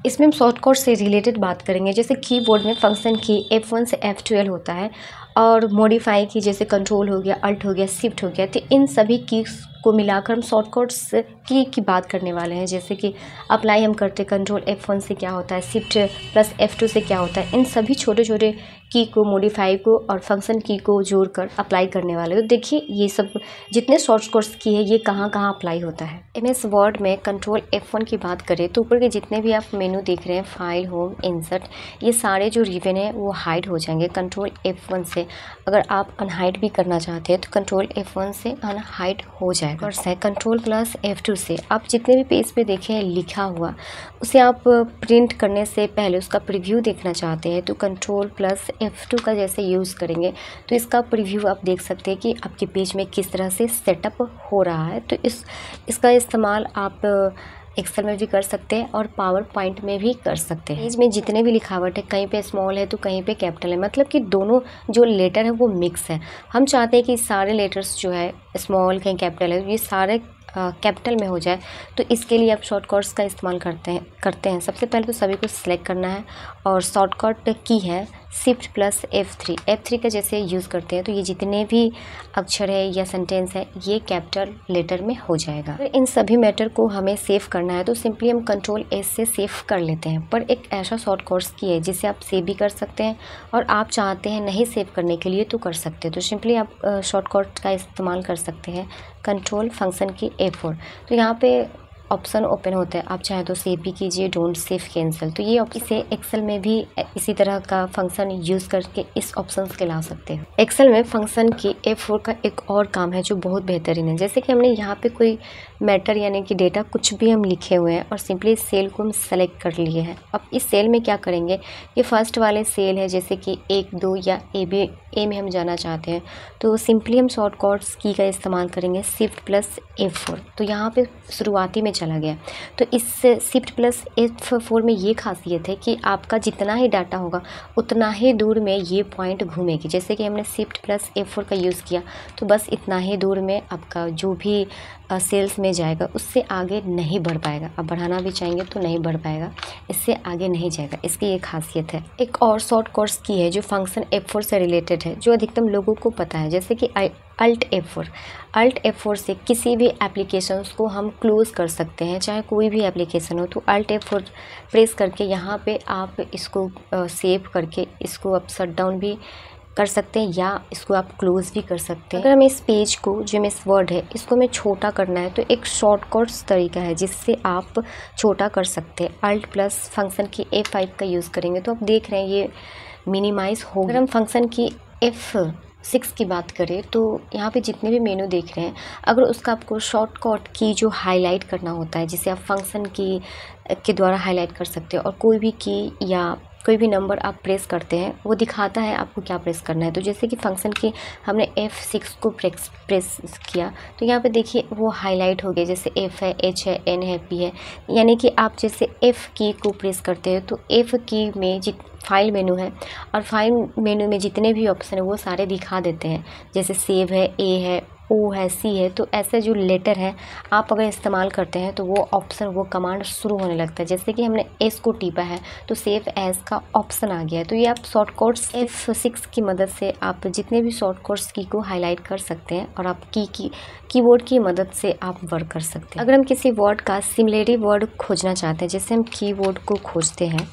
इसमें हम शॉर्टकट से रिलेटेड बात करेंगे। जैसे कीबोर्ड में फंक्शन की F1 से F12 होता है और मॉडिफाई की जैसे कंट्रोल हो गया, अल्ट हो गया, शिफ्ट हो गया, तो इन सभी कीज को मिलाकर हम शॉर्टकट्स की बात करने वाले हैं। जैसे कि अप्लाई हम करते कंट्रोल F1 से क्या होता है, शिफ्ट प्लस F2 से क्या होता है, इन सभी छोटे छोटे की को, मॉडिफाई को और फंक्शन की को जोड़कर अप्लाई करने वाले हो। देखिए ये सब जितने शॉर्टकट्स की है ये कहाँ कहाँ अप्लाई होता है। MS वर्ड में कंट्रोल F1 की बात करें तो ऊपर के जितने भी आप मेनू देख रहे हैं, फाइल, होम, इंसर्ट, ये सारे जो रिबन है वो हाइड हो जाएंगे कंट्रोल F1 से। अगर आप अनहाइड भी करना चाहते हैं तो कंट्रोल F1 से अनहाइड हो जाएगा। और कंट्रोल प्लस F2 से आप जितने भी पेज पे देखें लिखा हुआ उसे आप प्रिंट करने से पहले उसका प्रीव्यू देखना चाहते हैं तो कंट्रोल प्लस F2 का जैसे यूज़ करेंगे तो इसका प्रीव्यू आप देख सकते हैं कि आपके पेज में किस तरह से सेटअप हो रहा है। तो इसका इस्तेमाल आप एक्सेल में भी कर सकते हैं और पावर पॉइंट में भी कर सकते हैं। पेज में जितने भी लिखावट है, कहीं पे स्मॉल है तो कहीं पे कैपिटल है, मतलब कि दोनों जो लेटर है वो मिक्स है। हम चाहते हैं कि सारे लेटर्स जो है स्मॉल, कहीं कैपिटल है, ये सारे कैपिटल में हो जाए। तो इसके लिए आप शॉर्टकट्स का इस्तेमाल करते हैं। सबसे पहले तो सभी को सिलेक्ट करना है और शॉर्टकट की है शिफ्ट प्लस F3 का जैसे यूज़ करते हैं तो ये जितने भी अक्षर है या सेंटेंस है ये कैपिटल लेटर में हो जाएगा। अगर इन सभी मैटर को हमें सेव करना है तो सिंपली हम कंट्रोल S से सेव कर लेते हैं। पर एक ऐसा शॉर्टकट्स की है जिसे आप सेव भी कर सकते हैं और आप चाहते हैं नहीं सेव करने के लिए तो कर सकते हैं। तो सिंपली आप शॉर्टकट का इस्तेमाल कर सकते हैं कंट्रोल फंक्शन की F4। तो यहाँ पे ऑप्शन ओपन होता है, आप चाहे तो सेव भी कीजिए, डोंट सेव कैंसिल। तो ये इसे एक्सेल में भी इसी तरह का फंक्शन यूज़ करके इस ऑप्शन के ला सकते हैं। एक्सेल में फंक्शन की F4 का एक और काम है जो बहुत बेहतरीन है। जैसे कि हमने यहाँ पे कोई मैटर यानी कि डेटा कुछ भी हम लिखे हुए हैं और सिंपली इस सेल को हम सेलेक्ट कर लिए हैं। अब इस सेल में क्या करेंगे, ये फर्स्ट वाले सेल है जैसे कि 1, 2 या ए में हम जाना चाहते हैं तो सिंपली हम शॉर्टकट्स की का इस्तेमाल करेंगे शिफ्ट प्लस F4। तो यहाँ पे शुरुआती में चला गया। तो इस शिफ्ट प्लस F4 में ये खासियत है कि आपका जितना ही डाटा होगा उतना ही दूर में ये पॉइंट घूमेगी। जैसे कि हमने शिफ्ट प्लस F4 का यूज़ किया तो बस इतना ही दूर में आपका जो भी सेल्स में जाएगा उससे आगे नहीं बढ़ पाएगा। आप बढ़ाना भी चाहेंगे तो नहीं बढ़ पाएगा, इससे आगे नहीं जाएगा। इसकी ये खासियत है। एक और शॉर्टकट्स की है जो फंक्शन F4 से रिलेटेड है जो अधिकतम लोगों को पता है, जैसे कि अल्ट F4 से किसी भी एप्लीकेशंस को हम क्लोज़ कर सकते हैं, चाहे कोई भी एप्लीकेशन हो। तो अल्ट F4 प्रेस करके यहाँ पे आप इसको सेव करके इसको आप शट डाउन भी कर सकते हैं या इसको आप क्लोज़ भी कर सकते हैं। अगर हमें इस पेज को जो MS वर्ड है इसको हमें छोटा करना है तो एक शॉर्टकट्स तरीका है जिससे आप छोटा कर सकते हैं। अल्ट प्लस फंक्शन की F5 का यूज़ करेंगे तो आप देख रहे हैं ये मिनिमाइज़ हो। अगर हम फंक्शन की F6 की बात करें तो यहाँ पे जितने भी मेनू देख रहे हैं अगर उसका आपको शॉर्टकट की जो हाईलाइट करना होता है जिसे आप फंक्शन की के द्वारा हाईलाइट कर सकते हैं और कोई भी की या कोई भी नंबर आप प्रेस करते हैं वो दिखाता है आपको क्या प्रेस करना है। तो जैसे कि फंक्शन की हमने F6 को प्रेस किया तो यहाँ पे देखिए वो हाईलाइट हो गया। जैसे F है, H है, N है, P है, यानी कि आप जैसे F की को प्रेस करते हैं तो F की में फाइल मेनू है और फाइल मेनू में जितने भी ऑप्शन है वो सारे दिखा देते हैं। जैसे सेव है, A है, O है, C है। तो ऐसे जो लेटर है आप अगर इस्तेमाल करते हैं तो वो ऑप्शन, वो कमांड शुरू होने लगता है। जैसे कि हमने S को टीपा है तो सेव एज का ऑप्शन आ गया है। तो ये आप शॉर्टकट्स F6 की मदद से आप जितने भी शॉर्टकट्स की को हाईलाइट कर सकते हैं और आप कीबोर्ड की मदद से आप वर्क कर सकते हैं। अगर हम किसी वर्ड का सिमिलरी वर्ड खोजना चाहते हैं, जैसे हम कीबोर्ड को खोजते हैं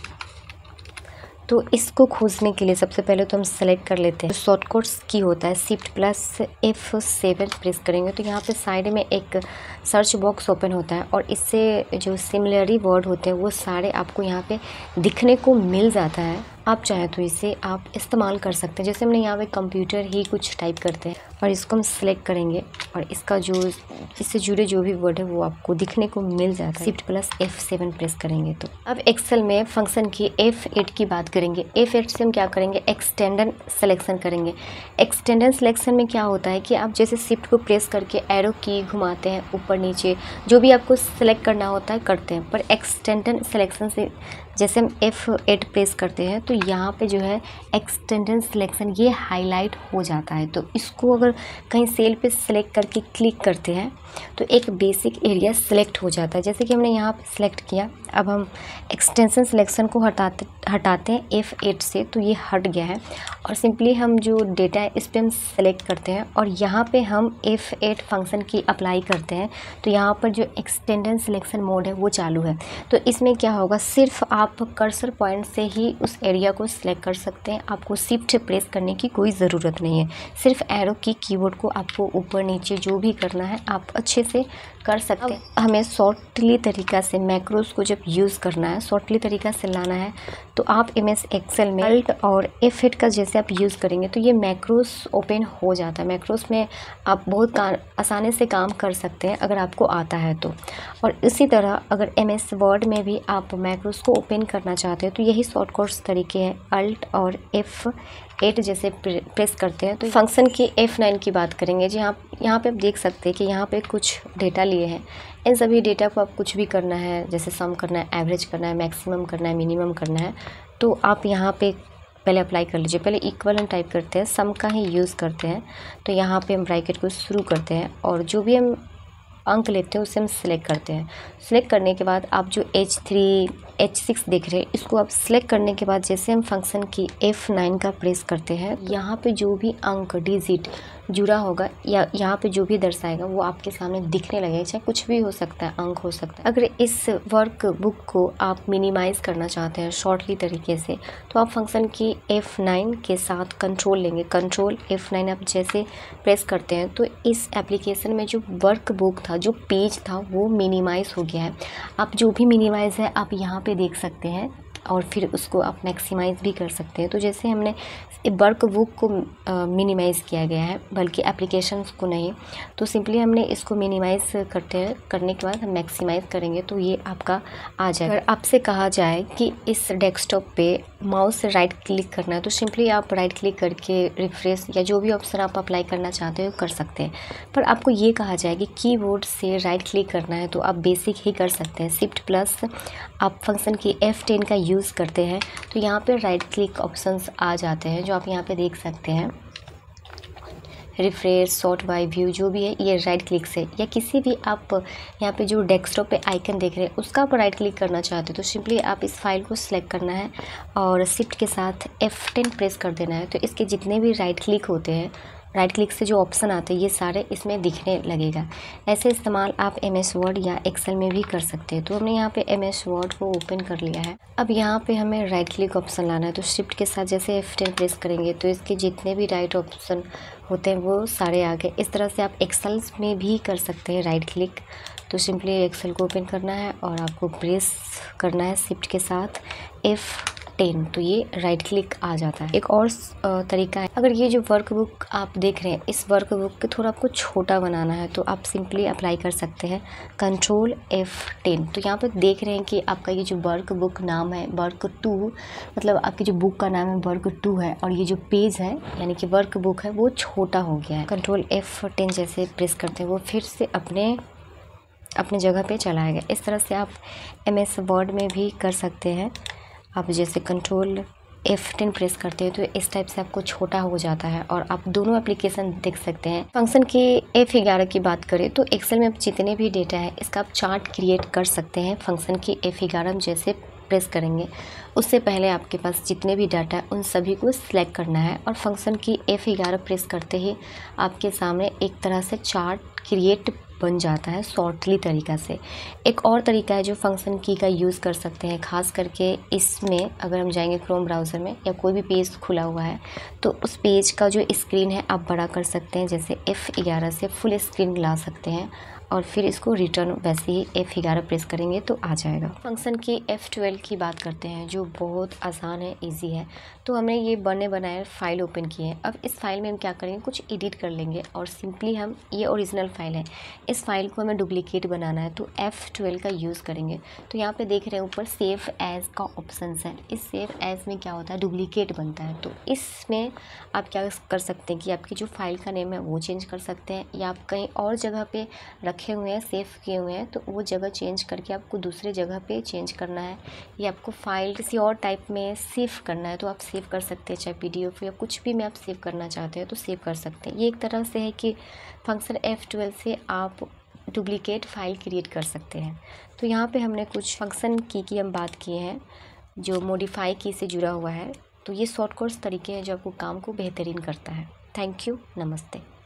तो इसको खोजने के लिए सबसे पहले तो हम सेलेक्ट कर लेते हैं शॉर्टकट्स की होता है शिफ्ट प्लस F7 प्रेस करेंगे तो यहाँ पे साइड में एक सर्च बॉक्स ओपन होता है और इससे जो सिमिलरी वर्ड होते हैं वो सारे आपको यहाँ पे दिखने को मिल जाता है। आप चाहे तो इसे आप इस्तेमाल कर सकते हैं। जैसे हमने यहाँ पे कंप्यूटर ही कुछ टाइप करते हैं और इसको हम सिलेक्ट करेंगे और इसका जो इससे जुड़े जो भी वर्ड है वो आपको दिखने को मिल जाता है। शिफ्ट प्लस F7 प्रेस करेंगे तो अब एक्सेल में फंक्शन की F8 की बात करेंगे। F8 से हम क्या करेंगे, एक्सटेंडन सिलेक्शन करेंगे। एक्सटेंडन सिलेक्शन में क्या होता है कि आप जैसे शिफ्ट को प्रेस करके एरो की घुमाते हैं ऊपर नीचे, जो भी आपको सिलेक्ट करना होता है करते हैं। पर एक्सटेंडन सिलेक्शन से जैसे हम F8 प्रेस करते हैं तो यहाँ पे जो है एक्सटेंडेड सिलेक्शन ये हाईलाइट हो जाता है। तो इसको अगर कहीं सेल पे सिलेक्ट करके क्लिक करते हैं तो एक बेसिक एरिया सिलेक्ट हो जाता है। जैसे कि हमने यहाँ पे सिलेक्ट किया, अब हम एक्सटेंशन सिलेक्शन को हटाते हैं F8 से, तो ये हट गया है। और सिंपली हम जो डेटा है इस पर हम सेलेक्ट करते हैं और यहाँ पे हम F8 फंक्शन की अप्लाई करते हैं। तो यहाँ पर जो एक्सटेंडेड सिलेक्शन मोड है वो चालू है। तो इसमें क्या होगा, सिर्फ आप कर्सर पॉइंट से ही उस एरिया को सिलेक्ट कर सकते हैं। आपको शिफ्ट प्रेस करने की कोई ज़रूरत नहीं है। सिर्फ एरो की कीबोर्ड को आपको ऊपर नीचे जो भी करना है आप अच्छे से कर सकते हैं। हमें शॉर्टली तरीका से मैक्रोस को जब यूज़ करना है, शॉर्टली तरीका से लाना है, तो आप MS एक्सेल में अल्ट और F8 का जैसे आप यूज़ करेंगे तो ये मैक्रोस ओपन हो जाता है। मैक्रोस में आप बहुत आसानी से काम कर सकते हैं अगर आपको आता है तो। और इसी तरह अगर MS वर्ड में भी आप मैक्रोस को ओपन करना चाहते हैं तो यही शॉर्टकट्स तरीके हैं, अल्ट और F8 जैसे प्रेस करते हैं। तो फंक्शन की F9 की बात करेंगे। जी हाँ, यहाँ पे आप देख सकते हैं कि यहाँ पे कुछ डेटा लिए हैं। इन सभी डेटा को आप कुछ भी करना है, जैसे सम करना है, एवरेज करना है, मैक्सिमम करना है, मिनिमम करना है, तो आप यहाँ पे पहले अप्लाई कर लीजिए। पहले इक्वल हम टाइप करते हैं, सम का ही यूज़ करते हैं। तो यहाँ पे हम ब्रैकेट को शुरू करते हैं और जो भी हम अंक लेते हैं उसे हम सिलेक्ट करते हैं। सिलेक्ट करने के बाद आप जो H3 H6 देख रहे हैं, इसको आप सिलेक्ट करने के बाद जैसे हम फंक्शन की F9 का प्रेस करते हैं, यहाँ पे जो भी अंक डिजिट जुड़ा होगा या यहाँ पे जो भी दर्शाएगा वो आपके सामने दिखने लगेगा। चाहे कुछ भी हो सकता है, अंक हो सकता है। अगर इस वर्क बुक को आप मिनिमाइज़ करना चाहते हैं शॉर्टली तरीके से, तो आप फंक्शन की F9 के साथ कंट्रोल लेंगे। कंट्रोल F9 आप जैसे प्रेस करते हैं तो इस एप्लीकेशन में जो वर्क बुक था, जो पेज था, वो मिनिमाइज़ हो गया है। आप जो भी मिनिमाइज़ है आप यहाँ पे देख सकते हैं और फिर उसको आप मैक्सिमाइज़ भी कर सकते हैं। तो जैसे हमने वर्क बुक को मिनिमाइज़ किया गया है, बल्कि एप्लीकेशंस को नहीं, तो सिंपली हमने इसको मिनिमाइज़ करने के बाद हम मैक्सिमाइज़ करेंगे तो ये आपका आ जाएगा। अगर आपसे कहा जाए कि इस डेस्कटॉप पे माउस से राइट क्लिक करना है तो सिंपली आप राइट क्लिक करके रिफ्रेश या जो भी ऑप्शन आप अप्लाई करना चाहते हो कर सकते हैं। पर आपको ये कहा जाए कि कीबोर्ड से राइट क्लिक करना है तो आप बेसिक ही कर सकते हैं। शिफ्ट प्लस आप फंक्शन की F10 का यूज़ करते हैं तो यहाँ पे राइट क्लिक ऑप्शंस आ जाते हैं, जो आप यहाँ पे देख सकते हैं। रिफ्रेश, सॉर्ट बाय व्यू जो भी है ये राइट क्लिक से, या किसी भी आप यहाँ पे जो डेस्कटॉप पे आइकन देख रहे हैं उसका आप राइट क्लिक करना चाहते हो तो सिंपली आप इस फाइल को सिलेक्ट करना है और शिफ्ट के साथ F10 प्रेस कर देना है। तो इसके जितने भी राइट क्लिक होते हैं, राइट क्लिक से जो ऑप्शन आते हैं ये सारे इसमें दिखने लगेगा। ऐसे इस्तेमाल आप MS वर्ड या एक्सेल में भी कर सकते हैं। तो हमने यहाँ पे MS वर्ड को ओपन कर लिया है। अब यहाँ पे हमें राइट क्लिक ऑप्शन लाना है तो शिफ्ट के साथ जैसे F10 प्रेस करेंगे तो इसके जितने भी राइट ऑप्शन होते हैं वो सारे आ गए। इस तरह से आप एक्सेल में भी कर सकते हैं राइट क्लिक। तो सिंपली एक्सेल को ओपन करना है और आपको प्रेस करना है शिफ्ट के साथ F10, तो ये राइट क्लिक आ जाता है। एक और तरीका है, अगर ये जो वर्कबुक आप देख रहे हैं इस वर्कबुक को थोड़ा आपको छोटा बनाना है तो आप सिंपली अप्लाई कर सकते हैं कंट्रोल F10। तो यहाँ पर देख रहे हैं कि आपका ये जो वर्कबुक नाम है वर्क 2, मतलब आपकी जो बुक का नाम है वर्क 2 है और ये जो पेज है यानी कि वर्कबुक है वो छोटा हो गया है। कंट्रोल F10 जैसे प्रेस करते हैं वो फिर से अपने जगह पे चला आएगा। इस तरह से आप MS वर्ड में भी कर सकते हैं। आप जैसे कंट्रोल F10 प्रेस करते हैं तो इस टाइप से आपको छोटा हो जाता है और आप दोनों एप्लीकेशन देख सकते हैं। फंक्शन की F11 की बात करें तो एक्सेल में जितने भी डेटा है इसका आप चार्ट क्रिएट कर सकते हैं। फंक्शन की F11 जैसे प्रेस करेंगे उससे पहले आपके पास जितने भी डाटा है उन सभी को सिलेक्ट करना है और फंक्शन की F11 प्रेस करते ही आपके सामने एक तरह से चार्ट क्रिएट बन जाता है शॉर्टली तरीका से। एक और तरीका है जो फंक्शन की का यूज़ कर सकते हैं, खास करके इसमें अगर हम जाएंगे क्रोम ब्राउज़र में या कोई भी पेज खुला हुआ है तो उस पेज का जो स्क्रीन है आप बड़ा कर सकते हैं। जैसे F11 से फुल स्क्रीन ला सकते हैं और फिर इसको रिटर्न वैसे ही F11 प्रेस करेंगे तो आ जाएगा। फंक्शन की F12 की बात करते हैं जो बहुत आसान है, इजी है। तो हमने ये बने बनाए फाइल ओपन किए हैं। अब इस फाइल में हम क्या करेंगे, कुछ एडिट कर लेंगे और सिंपली हम ये ओरिजिनल फाइल है, इस फाइल को हमें डुप्लीकेट बनाना है तो F12 का यूज़ करेंगे। तो यहाँ पे देख रहे हैं ऊपर सेव एज़ का ऑप्शन है। इस सेव एज़ में क्या होता है, डुप्लीकेट बनता है। तो इसमें आप क्या कर सकते हैं कि आपकी जो फाइल का नेम है वो चेंज कर सकते हैं या आप कहीं और जगह पे रख रखे हुए हैं, सेव किए हुए हैं, तो वो जगह चेंज करके आपको दूसरे जगह पे चेंज करना है, या आपको फाइल किसी और टाइप में सेव करना है तो आप सेव कर सकते हैं, चाहे PDF या कुछ भी में आप सेव करना चाहते हैं तो सेव कर सकते हैं। ये एक तरह से है कि फंक्शन F12 से आप डुप्लीकेट फाइल क्रिएट कर सकते हैं। तो यहाँ पे हमने कुछ फंक्शन की हम बात किए हैं जो मॉडिफाई की से जुड़ा हुआ है। तो ये शॉर्टकट्स तरीके हैं जो आपको काम को बेहतरीन करता है। थैंक यू, नमस्ते।